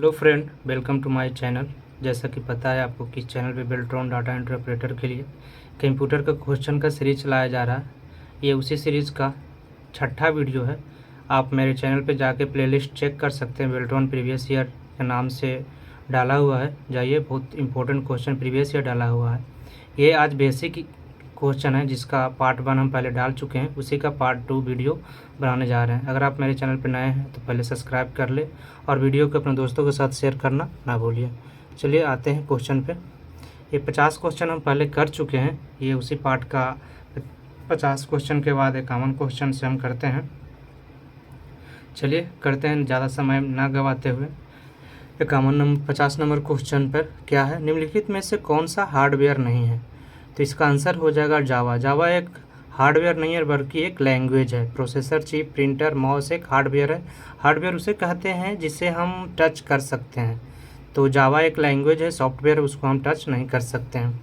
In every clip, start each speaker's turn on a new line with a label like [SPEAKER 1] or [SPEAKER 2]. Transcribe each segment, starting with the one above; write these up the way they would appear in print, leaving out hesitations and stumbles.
[SPEAKER 1] Hello friend, welcome to my channel. जैसा कि पता है आपको कि इस चैनल पे बेल्ट्रॉन डाटा इंटरप्रेटर के लिए कंप्यूटर का क्वेश्चन का सीरीज चलाया जा रहा है। ये उसी सीरीज़ का छठा वीडियो है। आप मेरे चैनल पे जाके प्लेलिस्ट चेक कर सकते हैं। बेल्ट्रॉन प्रीवियस ईयर के नाम से डाला हुआ है, जाइए, बहुत इंपॉर्टेंट क्वेश्चन प्रीवियस ईयर डाला हुआ है। ये आज बेसिक क्वेश्चन है जिसका पार्ट 1 हम पहले डाल चुके हैं, उसी का पार्ट 2 वीडियो बनाने जा रहे हैं। अगर आप मेरे चैनल पर नए हैं तो पहले सब्सक्राइब कर ले और वीडियो को अपने दोस्तों के साथ शेयर करना ना भूलिए। चलिए आते हैं क्वेश्चन पे। ये 50 क्वेश्चन हम पहले कर चुके हैं। ये उसी पार्ट का 50 क्वेश्चन के बाद 51 क्वेश्चन से हम करते हैं। चलिए करते हैं, ज़्यादा समय ना गवाते हुए। 50 नंबर क्वेश्चन पर क्या है, निम्नलिखित में से कौन सा हार्डवेयर नहीं है? तो इसका आंसर हो जाएगा जावा। जावा एक हार्डवेयर नहीं है बल्कि एक लैंग्वेज है। प्रोसेसर, चिप, प्रिंटर, माउस एक हार्डवेयर है। हार्डवेयर उसे कहते हैं जिसे हम टच कर सकते हैं। तो जावा एक लैंग्वेज है, सॉफ्टवेयर, उसको हम टच नहीं कर सकते हैं।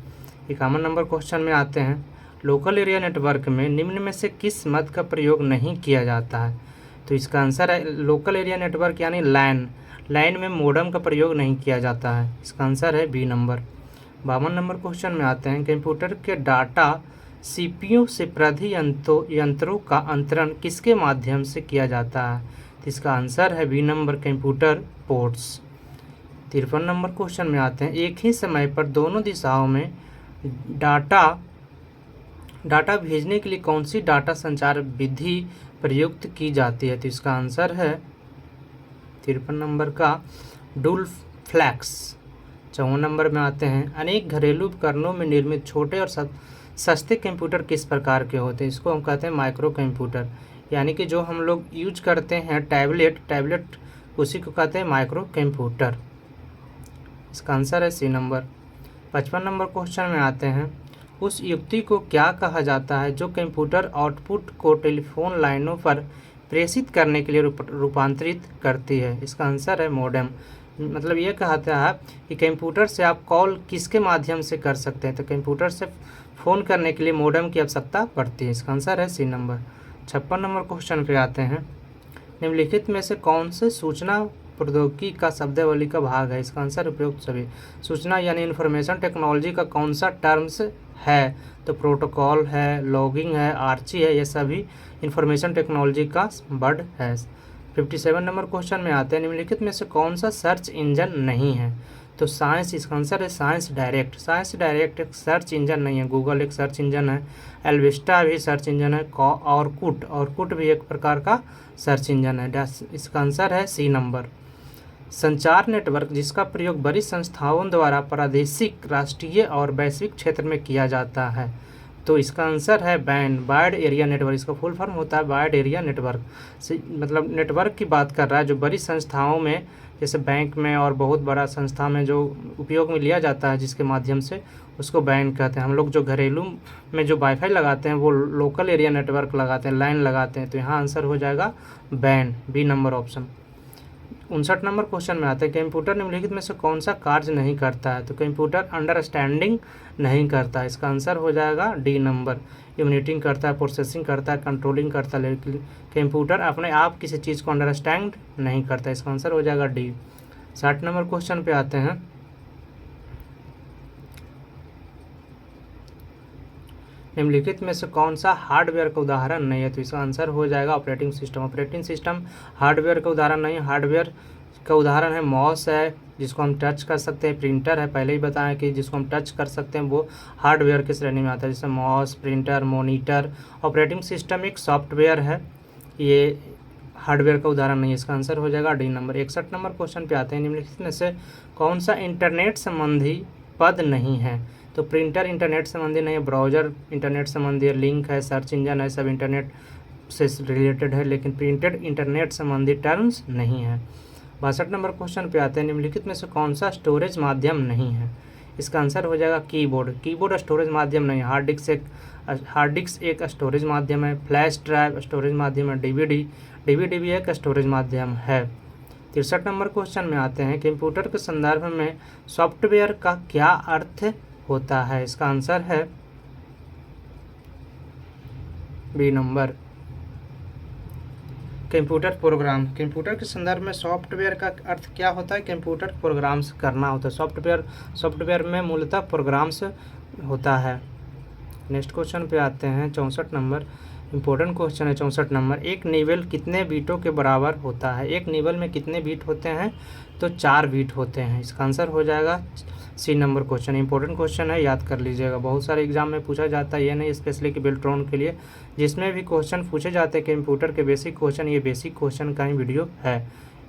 [SPEAKER 1] 51 नंबर क्वेश्चन में आते हैं। लोकल एरिया नेटवर्क में निम्न में से किस मद का प्रयोग नहीं किया जाता है? तो इसका आंसर है लोकल एरिया नेटवर्क यानी लैन। लैन में मोडम का प्रयोग नहीं किया जाता है। इसका आंसर है बी नंबर। 52 नंबर क्वेश्चन में आते हैं। कंप्यूटर के डाटा सीपीयू से प्रधि यंत्रों का अंतरण किसके माध्यम से किया जाता है? तो इसका आंसर है B number, computer ports. 53 number question में आते हैं। एक ही समय पर दोनों दिशाओं में डाटा भेजने के लिए कौन सी डाटा संचार विधि प्रयुक्त की जाती है? तो इसका आंसर है 53 नंबर का डुअल-फ्लैक्स। 54 नंबर में आते हैं। अनेक घरेलू उपकरणों में निर्मित छोटे और सस्ते कंप्यूटर किस प्रकार के होते हैं? इसको हम कहते हैं माइक्रो कंप्यूटर, यानी कि जो हम लोग यूज करते हैं टैबलेट उसी को कहते हैं माइक्रो कंप्यूटर। इसका आंसर है सी नंबर। 55 नंबर क्वेश्चन में आते हैं। उस युक्ति को क्या कहा जाता है जो कंप्यूटर आउटपुट को टेलीफोन लाइनों पर प्रेषित करने के लिए रूपांतरित करती है? इसका आंसर है मॉडेम। मतलब ये कहता है कि कंप्यूटर से आप कॉल किसके माध्यम से कर सकते हैं? तो कंप्यूटर से फ़ोन करने के लिए मॉडेम की आवश्यकता पड़ती है। इसका आंसर है सी नंबर। 56 नंबर क्वेश्चन पे आते हैं। निम्नलिखित में से कौन से सूचना प्रौद्योगिकी का शब्दावली का भाग है? इसका आंसर उपयुक्त सभी। सूचना यानी इन्फॉर्मेशन टेक्नोलॉजी का कौन सा टर्म्स है? तो प्रोटोकॉल है, लॉगिंग है, आर्ची है, ये सभी इंफॉर्मेशन टेक्नोलॉजी का वर्ड है। 57 नंबर क्वेश्चन में आते हैं। निम्नलिखित में से कौन सा सर्च इंजन नहीं है? तो साइंस, इसका आंसर है साइंस डायरेक्ट। साइंस डायरेक्ट एक सर्च इंजन नहीं है। गूगल एक सर्च इंजन है, एल्विस्टा भी सर्च इंजन है, ऑरकुट भी एक प्रकार का सर्च इंजन है। इसका आंसर है सी नंबर। संचार नेटवर्क जिसका प्रयोग बड़ी संस्थाओं द्वारा प्रादेशिक, राष्ट्रीय और वैश्विक क्षेत्र में किया जाता है। तो इसका आंसर है बैंड, वाइड एरिया नेटवर्क। इसका फुल फॉर्म होता है वाइड एरिया नेटवर्क। मतलब नेटवर्क की बात कर रहा है जो बड़ी संस्थाओं में, जैसे बैंक में और बहुत बड़ा संस्था में जो उपयोग में लिया जाता है, जिसके माध्यम से उसको बैंड कहते हैं। हम लोग जो घरेलू में जो वाईफाई लगाते हैं वो लोकल एरिया नेटवर्क लगाते हैं, लाइन लगाते हैं। तो यहाँ आंसर हो जाएगा band, B number option. 59 number question में आते हैं। कंप्यूटर निम्नलिखित में से कौन सा कार्य नहीं करता है? तो कंप्यूटर अंडरस्टैंडिंग नहीं करता है। इसका आंसर हो जाएगा डी नंबर। यूनिटिंग करता है, प्रोसेसिंग करता है, कंट्रोलिंग करता है, लेकिन कंप्यूटर अपने आप किसी चीज़ को अंडरस्टैंड नहीं करता। इसका आंसर हो जाएगा डी। 60 नंबर क्वेश्चन पे आते हैं। निम्नलिखित में से कौन सा हार्डवेयर का उदाहरण नहीं है? तो इसका आंसर हो जाएगा operating system. Operating system hardware का उदाहरण नहीं है। हार्डवेयर का उदाहरण है माउस है जिसको हम टच कर सकते हैं, प्रिंटर है, पहले ही बताया कि जिसको हम टच कर सकते हैं वो हार्डवेयर की श्रेणी में आता है, जैसे mouse, printer, monitor. Operating system एक सॉफ्टवेयर है, ये हार्डवेयर का उदाहरण नहीं है। इसका आंसर हो जाएगा डी नंबर। 61 नंबर क्वेश्चन पे आते हैं। निम्नलिखित में से कौन सा इंटरनेट संबंधी पद नहीं है? तो प्रिंटर इंटरनेट संबंधी नहीं है, ब्राउज़र इंटरनेट संबंधी है, लिंक है, सर्च इंजन है, सब इंटरनेट से रिलेटेड है, लेकिन प्रिंटेड इंटरनेट संबंधी टर्म्स नहीं है। 62 नंबर क्वेश्चन पे आते हैं। निम्नलिखित में से कौन सा स्टोरेज माध्यम नहीं है? इसका आंसर हो जाएगा कीबोर्ड। कीबोर्ड स्टोरेज माध्यम नहीं है। हार्ड डिस्क एक स्टोरेज माध्यम है, फ्लैश ड्राइव स्टोरेज माध्यम है, डीवीडी भी एक स्टोरेज माध्यम है। 63 नंबर क्वेश्चन में आते हैं। कंप्यूटर के संदर्भ में सॉफ्टवेयर का क्या अर्थ होता है? इसका आंसर है B number. Computer program, computer के संदर्भ में सॉफ्टवेयर का अर्थ क्या होता है? कंप्यूटर प्रोग्राम्स करना होता है। सॉफ्टवेयर में मूलतः प्रोग्राम्स होता है। नेक्स्ट क्वेश्चन पे आते हैं 64 नंबर, इंपॉर्टेंट क्वेश्चन है 64 नंबर। एक निबल कितने बीटों के बराबर होता है? एक निबल में कितने बीट होते हैं? तो 4 बीट होते हैं। इसका आंसर हो जाएगा C number question. Important question है, याद कर लीजिएगा, बहुत सारे एग्जाम में पूछा जाता है, ये नहीं स्पेशली कि बेल्ट्रॉन के लिए, जिसमें भी क्वेश्चन पूछे जाते हैं कंप्यूटर के बेसिक क्वेश्चन, ये बेसिक क्वेश्चन का ही वीडियो है।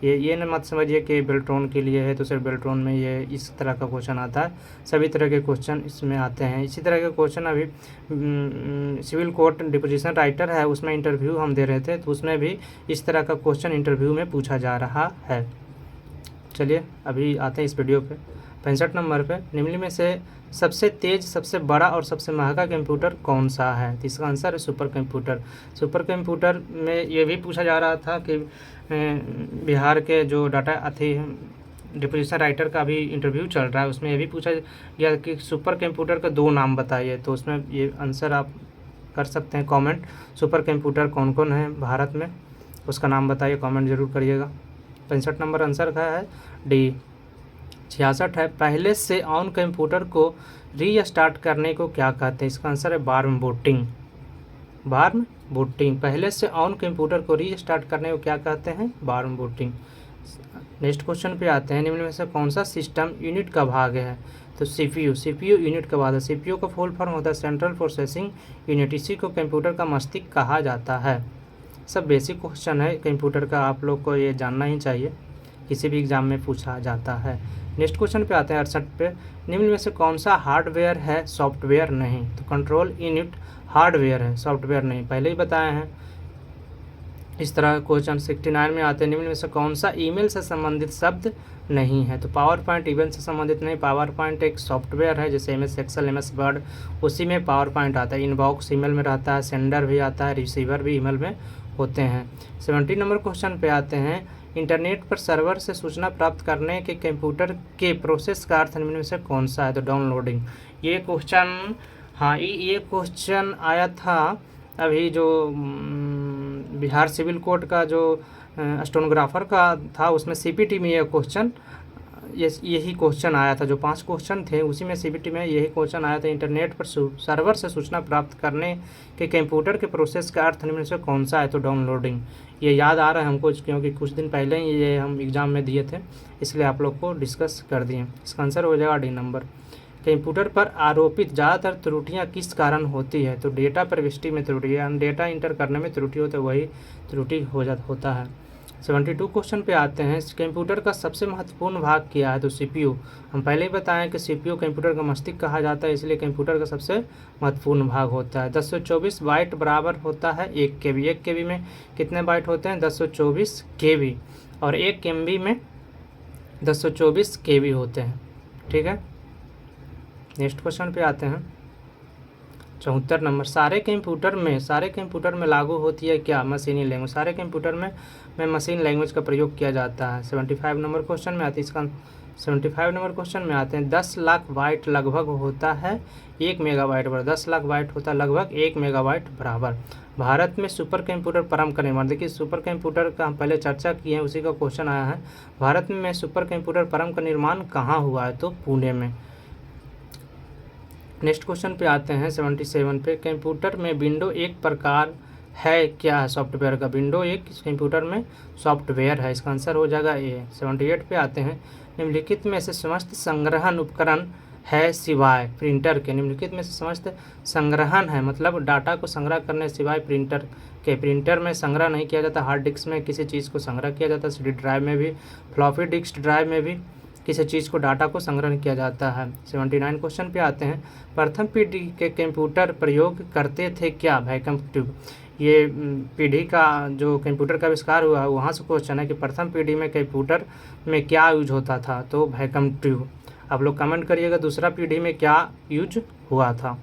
[SPEAKER 1] ये न मत समझिए कि बेल्ट्रॉन के लिए है तो सिर्फ बेल्ट्रॉन में ये इस तरह का क्वेश्चन आता है, सभी तरह के क्वेश्चन इसमें आते हैं। इसी तरह के क्वेश्चन अभी सिविल कोर्ट डिपोजिशन राइटर है, उसमें इंटरव्यू हम दे रहे थे, तो उसमें भी इस तरह का क्वेश्चन इंटरव्यू में पूछा जा रहा है। चलिए अभी आते हैं इस वीडियो पे 65 नंबर पे। निम्न में से सबसे तेज़, सबसे बड़ा और सबसे महंगा कंप्यूटर कौन सा है? तो इसका आंसर है सुपर कंप्यूटर। सुपर कंप्यूटर में ये भी पूछा जा रहा था कि बिहार के जो डाटा अथी डिपोजिशन राइटर का भी इंटरव्यू चल रहा है, उसमें ये भी पूछा गया कि सुपर कंप्यूटर का 2 नाम बताइए, तो उसमें ये आंसर आप कर सकते हैं कमेंट, सुपर कंप्यूटर कौन कौन है भारत में, उसका नाम बताइए, कमेंट जरूर करिएगा। 65 नंबर आंसर का है डी। 66 है, पहले से ऑन कंप्यूटर को रीस्टार्ट करने को क्या कहते हैं? इसका आंसर है वार्म बूटिंग। वार्म बूटिंग, पहले से ऑन कंप्यूटर को रीस्टार्ट करने को क्या कहते हैं? Warm booting. नेक्स्ट क्वेश्चन पे आते हैं, निम्न में से कौन सा सिस्टम यूनिट का भाग है? तो सीपीयू। सीपीयू यूनिट का भाग है। सीपीयू का फुल फॉर्म होता है सेंट्रल प्रोसेसिंग यूनिट, इसी को कंप्यूटर का मस्तिष्क कहा जाता है। सब बेसिक क्वेश्चन है कंप्यूटर का, आप लोग को ये जानना ही चाहिए, किसी भी एग्जाम में पूछा जाता है। नेक्स्ट क्वेश्चन पे आते हैं 68 पे, निम्न में से कौन सा हार्डवेयर है, सॉफ्टवेयर नहीं? तो कंट्रोल यूनिट हार्डवेयर है, सॉफ्टवेयर नहीं, पहले ही बताए हैं। इस तरह क्वेश्चन 69 में आते हैं, निम्न में से कौन सा ईमेल से संबंधित शब्द नहीं है? तो पावर पॉइंट ईमेल से संबंधित नहीं, पावर पॉइंट एक सॉफ्टवेयर है, जैसे MS एक्सेल, MS वर्ड, उसी में पावर पॉइंट आता है। इनबॉक्स ईमेल में रहता है, सेंडर भी आता है, रिसीवर भी ईमेल में होते हैं। 70 नंबर क्वेश्चन पे आते हैं, इंटरनेट पर सर्वर से सूचना प्राप्त करने के कंप्यूटर के प्रोसेस का अर्थ निम्न में से कौन सा है? तो डाउनलोडिंग। ये क्वेश्चन, हाँ ये क्वेश्चन आया था अभी जो बिहार सिविल कोर्ट का जो स्टेनोग्राफर का था, उसमें CPT में ये क्वेश्चन, यही क्वेश्चन आया था। जो 5 क्वेश्चन थे उसी में CPT में यही क्वेश्चन आया था, इंटरनेट पर सर्वर से सूचना प्राप्त करने के कंप्यूटर के प्रोसेस का अर्थ निम्न से कौन सा है? तो डाउनलोडिंग। ये याद आ रहा है हमको क्योंकि कुछ दिन पहले ही ये हम एग्ज़ाम में दिए थे, इसलिए आप लोग को डिस्कस कर दिए। इसका आंसर हो जाएगा डी नंबर। कंप्यूटर पर आरोपित ज़्यादातर त्रुटियां किस कारण होती है? तो डेटा प्रविष्टि में त्रुटि, यानी डेटा इंटर करने में त्रुटि होती है, वही त्रुटि होता है। 72 क्वेश्चन पे आते हैं, कंप्यूटर का सबसे महत्वपूर्ण भाग क्या है? तो CPU। हम पहले ही बताएं कि CPU कंप्यूटर का मस्तिष्क कहा जाता है, इसलिए कंप्यूटर का सबसे महत्वपूर्ण भाग होता है। 1024 बाइट बराबर होता है 1 KB। 1 KB में कितने बाइट होते हैं? 1024 KB, और 1 MB में 1024 KB होते हैं। ठीक है, नेक्स्ट क्वेश्चन पे आते हैं 74 नंबर, सारे कंप्यूटर में लागू होती है क्या? मशीनी लैंग्वेज। सारे कंप्यूटर में मशीन लैंग्वेज का प्रयोग किया जाता है। 75 नंबर क्वेश्चन में आते हैं, इसका 75 नंबर क्वेश्चन में आते हैं, 10 लाख बाइट लगभग होता है 1 मेगाबाइट बराबर। 10 लाख बाइट होता है लगभग 1 मेगाबाइट बराबर। भारत में सुपर कंप्यूटर प्रारंभ का निर्माण, देखिए सुपर कंप्यूटर का हम पहले चर्चा किए हैं, उसी का क्वेश्चन आया है। भारत में सुपर कंप्यूटर प्रारंभ का निर्माण कहाँ हुआ है? तो पुणे में। नेक्स्ट क्वेश्चन पे आते हैं 77 पे, कंप्यूटर में विंडो एक प्रकार है, क्या है? सॉफ्टवेयर का। विंडो एक कंप्यूटर में सॉफ्टवेयर है, इसका आंसर हो जाएगा ए। 78 पे आते हैं, निम्नलिखित में से समस्त संग्रहण उपकरण है सिवाय प्रिंटर के। निम्नलिखित में से समस्त संग्रहण है, मतलब डाटा को संग्रह करने सिवाय प्रिंटर के। प्रिंटर में संग्रह नहीं किया जाता, हार्ड डिस्क में किसी चीज़ को संग्रह किया जाता है, CD ड्राइव में भी, फ्लॉपी डिस्क ड्राइव में भी किसी चीज़ को डाटा को संग्रहण किया जाता है। 79 क्वेश्चन पे आते हैं, प्रथम पीढ़ी के कंप्यूटर प्रयोग करते थे क्या? Vacuum tube. ये पीढ़ी का जो कंप्यूटर का आविष्कार हुआ है वहाँ से क्वेश्चन है कि प्रथम पीढ़ी में कंप्यूटर में क्या यूज होता था? तो वैक्यूम ट्यूब। आप लोग कमेंट करिएगा दूसरा पीढ़ी में क्या यूज हुआ था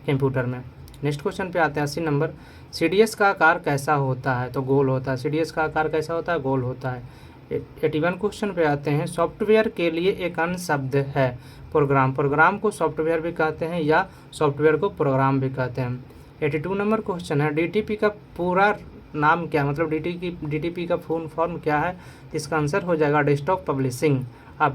[SPEAKER 1] कंप्यूटर में। नेक्स्ट क्वेश्चन पे आते हैं 80 नंबर, CDS का आकार कैसा होता है? तो गोल होता है। CDS का आकार कैसा होता है? गोल होता है। 81 क्वेश्चन पे आते हैं, सॉफ्टवेयर के लिए एक अन्य शब्द है प्रोग्राम। प्रोग्राम को सॉफ्टवेयर भी कहते हैं या सॉफ्टवेयर को प्रोग्राम भी कहते हैं। 82 नंबर क्वेश्चन है, DTP का पूरा नाम क्या, मतलब DTP का फुल फॉर्म क्या है? इसका आंसर हो जाएगा डेस्कटॉप पब्लिशिंग। आप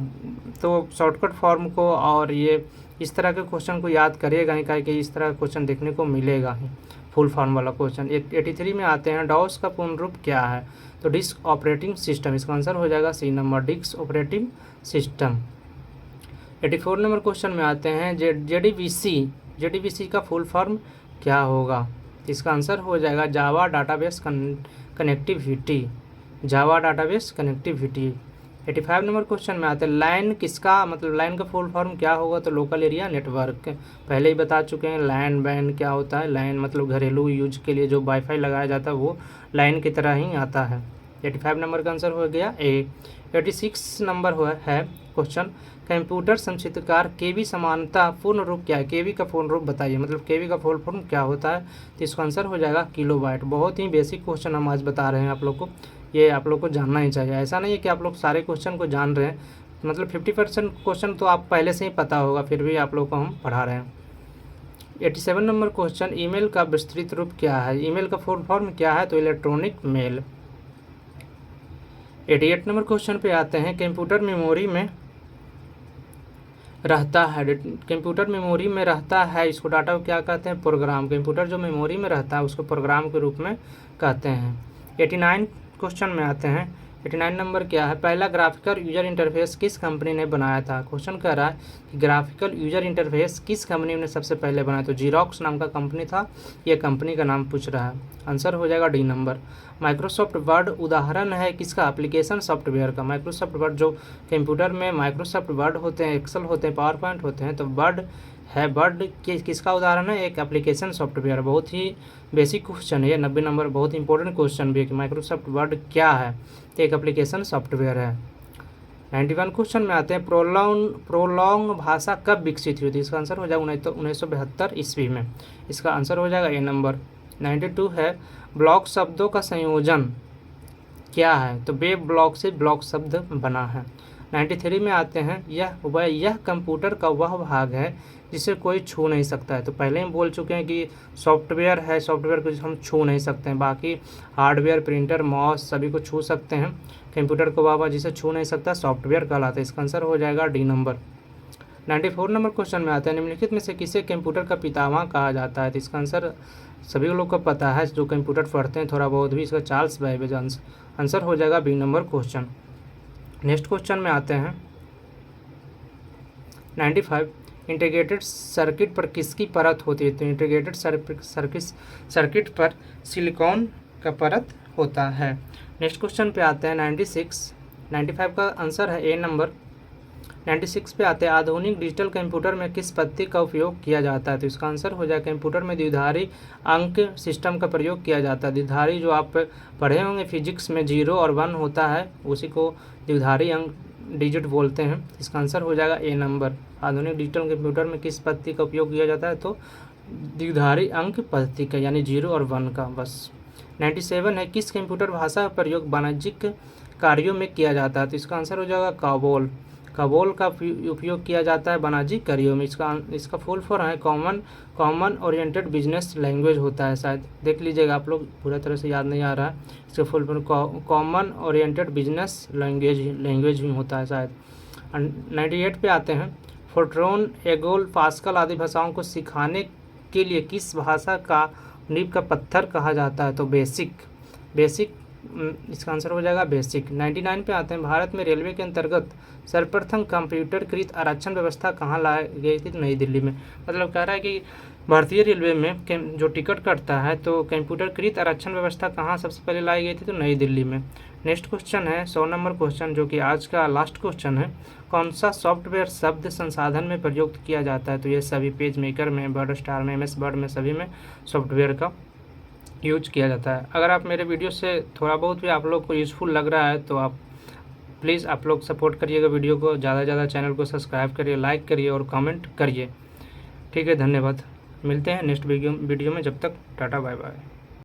[SPEAKER 1] तो शॉर्टकट फॉर्म को और ये इस तरह के क्वेश्चन को याद करिएगा ही, क्या कि इस तरह का क्वेश्चन देखने को मिलेगा ही फुल फॉर्म वाला क्वेश्चन। 83 में आते हैं, डॉस का पूर्ण रूप क्या है? तो डिस्क ऑपरेटिंग सिस्टम। इसका आंसर हो जाएगा C number, disk operating system. 84 number question में आते हैं, JDBC का फुल फॉर्म क्या होगा? इसका आंसर हो जाएगा जावा डाटाबेस कनेक्टिविटी, जावा डाटाबेस कनेक्टिविटी। 85 नंबर क्वेश्चन में आते हैं, लाइन किसका, मतलब लाइन का फुल फॉर्म क्या होगा? तो लोकल एरिया नेटवर्क। पहले ही बता चुके हैं लैन बैन क्या होता है। लाइन मतलब घरेलू यूज के लिए जो वाईफाई लगाया जाता है वो लाइन की तरह ही आता है। 85 नंबर का आंसर हो गया ए। 86 नंबर है क्वेश्चन, कंप्यूटर संक्षिप्तकार केवी समानता पूर्ण रूप क्या है? केवी का पूर्ण रूप बताइए, मतलब केवी का फुल फॉर्म क्या होता है? तो इसका आंसर हो जाएगा किलोबाइट। बहुत ही बेसिक क्वेश्चन हम आज बता रहे हैं आप लोग को, ये आप लोग को जानना ही चाहिए। ऐसा नहीं है कि आप लोग सारे क्वेश्चन को जान रहे हैं, मतलब 50% क्वेश्चन तो आप पहले से ही पता होगा, फिर भी आप लोग को हम पढ़ा रहे हैं। 87 नंबर क्वेश्चन, ईमेल का विस्तृत रूप क्या है? ईमेल का फुल फॉर्म क्या है? तो इलेक्ट्रॉनिक मेल। 88 नंबर क्वेश्चन पे आते हैं, कंप्यूटर मेमोरी में रहता है, कंप्यूटर मेमोरी में रहता है, इसको डाटा को क्या कहते हैं? प्रोग्राम। कंप्यूटर जो मेमोरी में रहता है उसको प्रोग्राम के रूप में कहते हैं। 89 क्वेश्चन में आते हैं, 89 नंबर क्या है? पहला ग्राफिकल यूजर इंटरफेस किस कंपनी ने बनाया था? क्वेश्चन कह रहा है कि ग्राफिकल यूजर इंटरफेस किस कंपनी ने सबसे पहले बनाया? तो जीरोक्स नाम का कंपनी था, ये कंपनी का नाम पूछ रहा है। आंसर हो जाएगा डी नंबर। माइक्रोसॉफ्ट वर्ड उदाहरण है किसका? एप्लीकेशन सॉफ्टवेयर का। माइक्रोसॉफ्ट वर्ड, जो कंप्यूटर में माइक्रोसॉफ्ट वर्ड होते हैं, एक्सेल होते हैं, पावर पॉइंट होते हैं, तो वर्ड है, वर्ड किसका उदाहरण है? एक एप्लीकेशन सॉफ्टवेयर। बहुत ही बेसिक क्वेश्चन है ये, 90 नंबर, बहुत ही इंपॉर्टेंट क्वेश्चन भी है कि माइक्रोसॉफ्ट वर्ड क्या है? तो एक एप्लीकेशन सॉफ्टवेयर है। 91 क्वेश्चन में आते हैं, प्रोलॉन्ग भाषा कब विकसित हुई थी? इसका आंसर हो जाएगा 1972 ईस्वी में। इसका आंसर हो जाएगा ए नंबर। 92 है, ब्लॉक शब्दों का संयोजन क्या है? तो वेब ब्लॉक से ब्लॉक शब्द बना है। 93 में आते हैं, यह कंप्यूटर का वह भाग है जिसे कोई छू नहीं सकता है। तो पहले हम बोल चुके हैं कि सॉफ्टवेयर है, सॉफ्टवेयर को हम छू नहीं सकते हैं, बाकी हार्डवेयर, प्रिंटर, माउस सभी को छू सकते हैं। कंप्यूटर को वह जिसे छू नहीं सकता सॉफ्टवेयर कहलाता है। इसका आंसर हो जाएगा डी नंबर। 94 नंबर क्वेश्चन में आता है, निम्नलिखित में से किसे कंप्यूटर का पितामह कहा जाता है? तो इसका आंसर सभी लोग को पता है, जो कंप्यूटर पढ़ते हैं थोड़ा बहुत भी, इसका चार्ल्स बैबेज। आंसर हो जाएगा B number question. Next question में आते हैं, 95, इंटीग्रेटेड सर्किट पर किसकी परत होती है? तो इंटीग्रेटेड सर्किट पर सिलिकॉन का परत होता है। नेक्स्ट क्वेश्चन पे आते हैं, 96, 95 का आंसर है ए नंबर। 96 पे आते हैं, आधुनिक डिजिटल कंप्यूटर में किस पद्धति का उपयोग किया जाता है? तो इसका आंसर हो जाए कंप्यूटर में द्विधारी अंक सिस्टम का प्रयोग किया जाता है। द्विधारी जो आप पढ़े होंगे फिजिक्स में 0 और 1 होता है, उसी को द्विधारी अंक डिजिट बोलते हैं। इसका आंसर हो जाएगा ए नंबर। आधुनिक डिजिटल कंप्यूटर में किस पद्धति का उपयोग किया जाता है? तो द्विधारी अंक पद्धति का, यानी 0 और 1 का बस। 97 है, किस कंप्यूटर भाषा का प्रयोग वाणिज्यिक कार्यों में किया जाता है? तो इसका आंसर हो जाएगा काबोल। काबोल का उपयोग किया जाता है वाणिज्यिक कार्यों में। इसका फुल फॉर्म है कॉमन ओरिएंटेड बिजनेस लैंग्वेज होता है, शायद देख लीजिएगा आप लोग, पूरा तरह से याद नहीं आ रहा है। इसका full form common oriented business language ही होता है शायद। 98 पे आते हैं, फोर्ट्रॉन, एगोल, पास्कल आदि भाषाओं को सिखाने के लिए किस भाषा का नींव का पत्थर कहा जाता है? तो बेसिक इसका आंसर हो जाएगा बेसिक। 99 पे आते हैं, भारत में रेलवे के अंतर्गत सर्वप्रथम कंप्यूटरकृत आरक्षण व्यवस्था कहाँ लाई गई थी? तो नई दिल्ली में। मतलब कह रहा है कि भारतीय रेलवे में जो टिकट कटता है तो कंप्यूटरकृत आरक्षण व्यवस्था कहाँ सबसे पहले लाई गई थी? तो नई दिल्ली में। नेक्स्ट क्वेश्चन है 100 नंबर क्वेश्चन, जो कि आज का लास्ट क्वेश्चन है, कौन सा सॉफ्टवेयर शब्द संसाधन में प्रयुक्त किया जाता है? तो ये सभी पेज मेकर में, वर्ड स्टार में, MS वर्ड में, सभी में सॉफ्टवेयर का यूज किया जाता है। अगर आप मेरे वीडियो से थोड़ा बहुत भी आप लोग को यूज़फुल लग रहा है तो आप प्लीज़ आप लोग सपोर्ट करिएगा वीडियो को, ज़्यादा से ज़्यादा चैनल को सब्सक्राइब करिए, लाइक करिए और कमेंट करिए। ठीक है, धन्यवाद। मिलते हैं नेक्स्ट वीडियो में, जब तक टाटा बाय बाय।